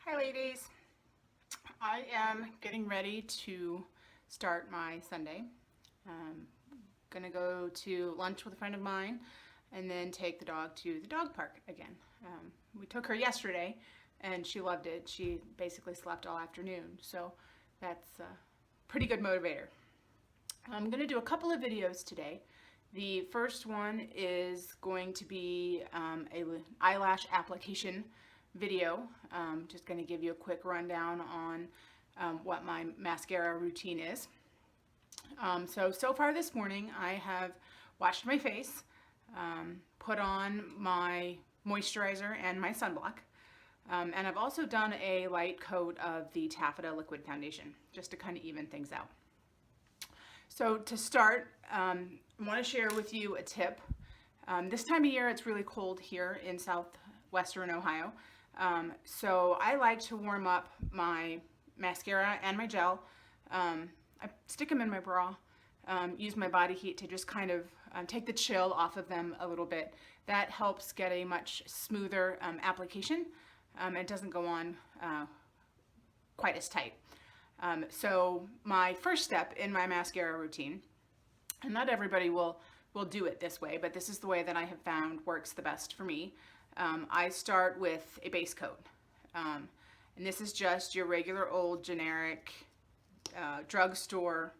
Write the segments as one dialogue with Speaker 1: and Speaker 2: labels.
Speaker 1: Hi ladies, I am getting ready to start my Sunday. I'm gonna go to lunch with a friend of mine and then take the dog to the dog park again. We took her yesterday and she loved it. She basically slept all afternoon, so that's a pretty good motivator. I'm gonna do a couple of videos today. The first one is going to be a eyelash application video. Just going to give you a quick rundown on what my mascara routine is. So far this morning I have washed my face, put on my moisturizer and my sunblock, and I've also done a light coat of the Taffeta liquid foundation just to kind of even things out. So to start, I want to share with you a tip. This time of year it's really cold here in southwestern Ohio. So I like to warm up my mascara and my gel. I stick them in my bra, use my body heat to just kind of take the chill off of them a little bit. That helps get a much smoother application. It doesn't go on quite as tight. So my first step in my mascara routine, and not everybody will do it this way, but this is the way that I have found works the best for me. I start with a base coat. And this is just your regular old generic drugstore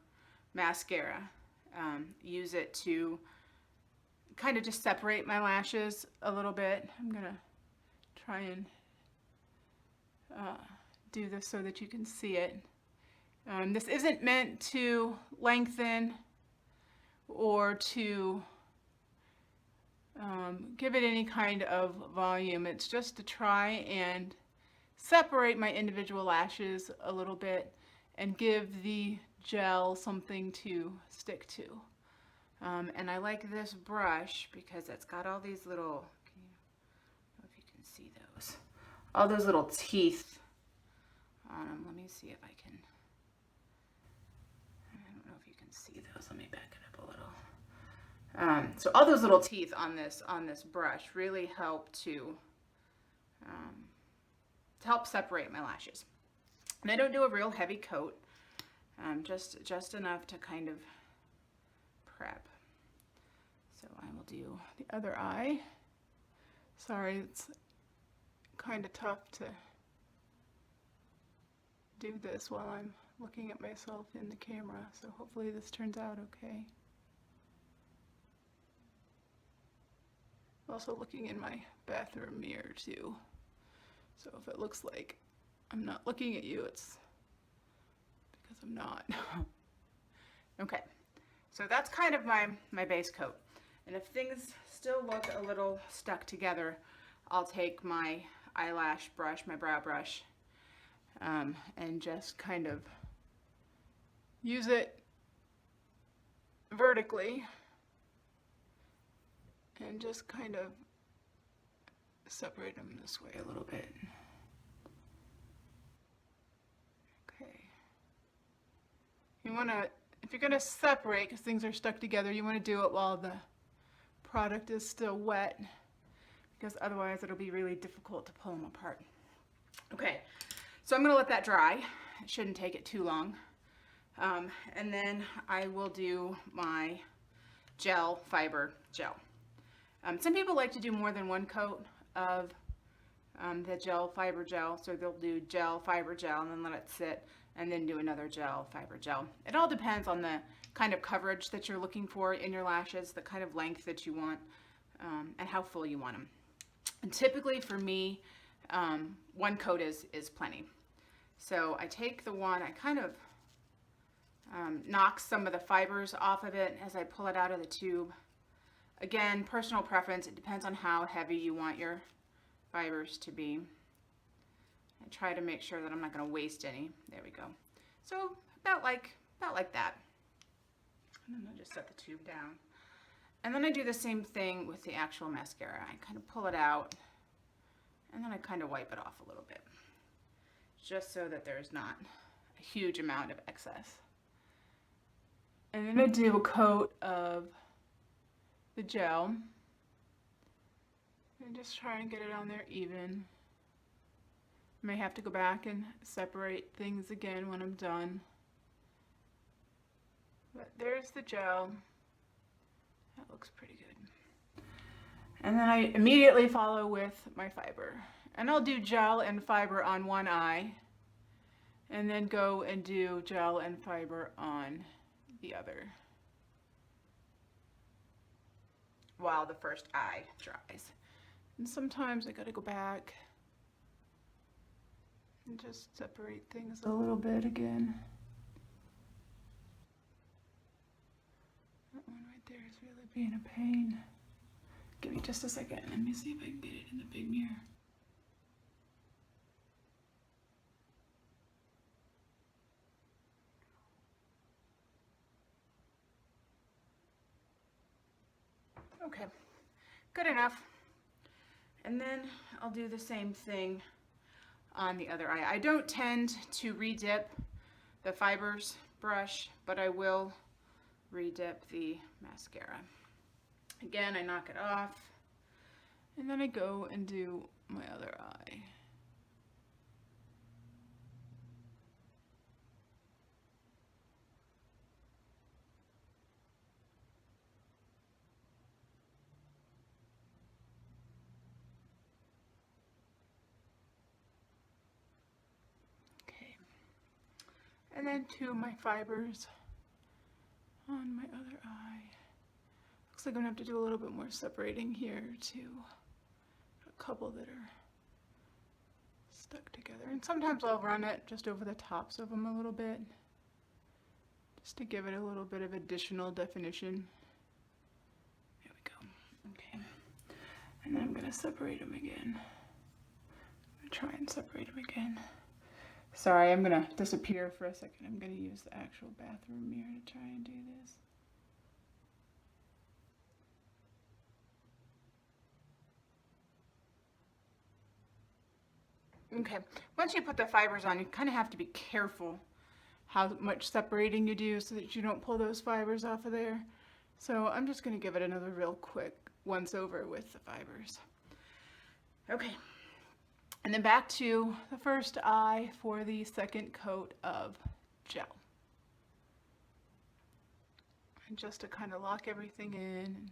Speaker 1: mascara. Use it to kind of just separate my lashes a little bit. I'm gonna try and do this so that you can see it. This isn't meant to lengthen or to give it any kind of volume. It's just to try and separate my individual lashes a little bit and give the gel something to stick to. And I like this brush because it's got all these little, I don't know if you can see those, all those little teeth on them. Let me see if I can, I don't know if you can see those. Let me back it up a little. So all those little teeth on this brush really help to help separate my lashes. And I don't do a real heavy coat, just enough to kind of prep. So I will do the other eye. Sorry, it's kind of tough to do this while I'm looking at myself in the camera, so hopefully this turns out okay. Also looking in my bathroom mirror too. So if it looks like I'm not looking at you, it's because I'm not. Okay, so that's kind of my base coat. And if things still look a little stuck together, I'll take my eyelash brush, my brow brush, and just kind of use it vertically and just kind of separate them this way a little bit. Okay. You want to, if you're going to separate, because things are stuck together, you want to do it while the product is still wet, because otherwise it'll be really difficult to pull them apart. Okay, so I'm going to let that dry. It shouldn't take it too long. And then I will do my gel fiber gel. Some people like to do more than one coat of the gel fiber gel, so they'll do gel fiber gel and then let it sit and then do another gel fiber gel. It all depends on the kind of coverage that you're looking for in your lashes, the kind of length that you want, and how full you want them. And typically for me, one coat is plenty. So I take the one, I kind of knock some of the fibers off of it as I pull it out of the tube. Again, personal preference, it depends on how heavy you want your fibers to be. I try to make sure that I'm not going to waste any. There we go. So about like that. And then I just set the tube down. And then I do the same thing with the actual mascara. I kind of pull it out and then I kind of wipe it off a little bit, just so that there's not a huge amount of excess. And then I do a coat of the gel and just try and get it on there even. May have to go back and separate things again when I'm done. But there's the gel. That looks pretty good. And then I immediately follow with my fiber. And I'll do gel and fiber on one eye, and then go and do gel and fiber on the other, while the first eye dries. And sometimes I gotta go back and just separate things a little bit again. That one right there is really being a pain. Give me just a second. Let me see if I can get it in the big mirror. Okay, good enough. And then I'll do the same thing on the other eye. I don't tend to redip the fibers brush, but I will redip the mascara. Again, I knock it off, and then I go and do my other eye. And then to my fibers on my other eye. Looks like I'm gonna have to do a little bit more separating here too. A couple that are stuck together. And sometimes I'll run it just over the tops of them a little bit, just to give it a little bit of additional definition. There we go. Okay. And then I'm gonna separate them again. I'm gonna try and separate them again. Sorry, I'm gonna disappear for a second. I'm gonna use the actual bathroom mirror to try and do this. Okay, once you put the fibers on, you kind of have to be careful how much separating you do so that you don't pull those fibers off of there. So I'm just gonna give it another real quick once over with the fibers. Okay. And then back to the first eye for the second coat of gel. And just to kind of lock everything in and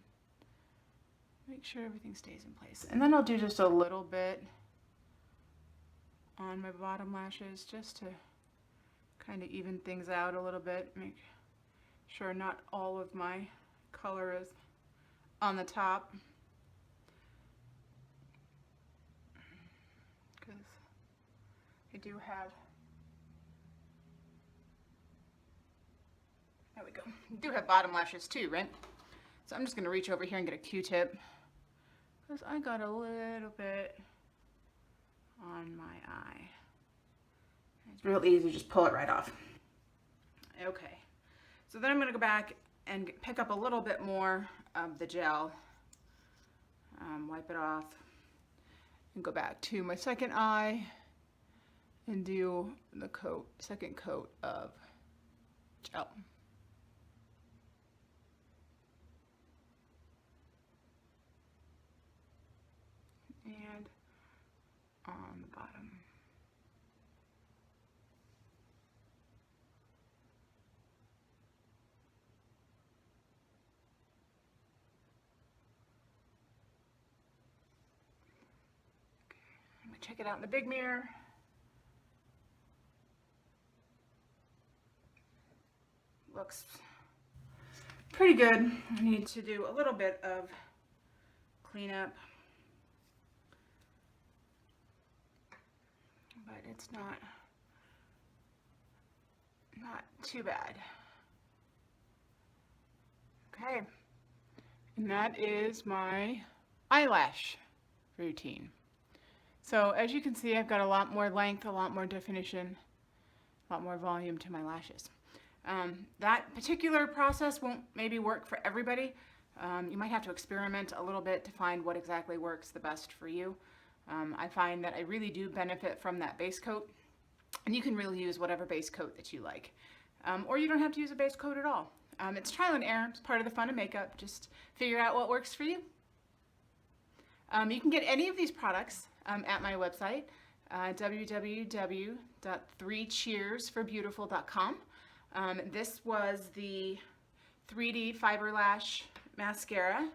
Speaker 1: make sure everything stays in place. And then I'll do just a little bit on my bottom lashes just to kind of even things out a little bit. Make sure not all of my color is on the top. I do have, there we go, I do have bottom lashes too, right? So I'm just going to reach over here and get a Q-tip, because I got a little bit on my eye. It's real easy, just pull it right off. Okay, so then I'm going to go back and pick up a little bit more of the gel, wipe it off, and go back to my second eye and do the second coat of gel. And on the bottom. I'm gonna check it out in the big mirror. Looks pretty good. I need to do a little bit of cleanup, but it's not too bad. Okay, and that is my eyelash routine. So as you can see, I've got a lot more length, a lot more definition, a lot more volume to my lashes. That particular process won't maybe work for everybody. You might have to experiment a little bit to find what exactly works the best for you. I find that I really do benefit from that base coat, and you can really use whatever base coat that you like. Or you don't have to use a base coat at all. It's trial and error. It's part of the fun of makeup. Just figure out what works for you. You can get any of these products at my website. www.3cheersforbeautiful.com. This was the 3D Fiber Lash Mascara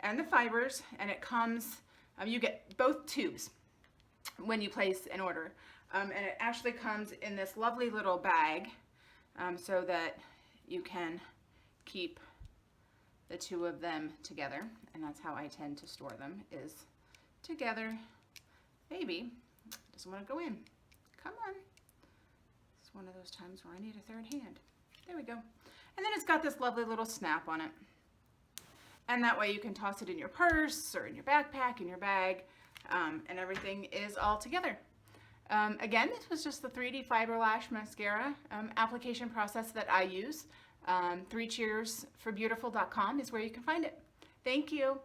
Speaker 1: and the fibers, and it comes, you get both tubes when you place an order. And it actually comes in this lovely little bag so that you can keep the two of them together, and that's how I tend to store them, is together. Baby doesn't want to go in. Come on. It's one of those times where I need a third hand. There we go. And then it's got this lovely little snap on it. And that way you can toss it in your purse or in your backpack, in your bag, and everything is all together. Again, this was just the 3D Fiber Lash Mascara application process that I use. 3cheersforbeautiful.com is where you can find it. Thank you.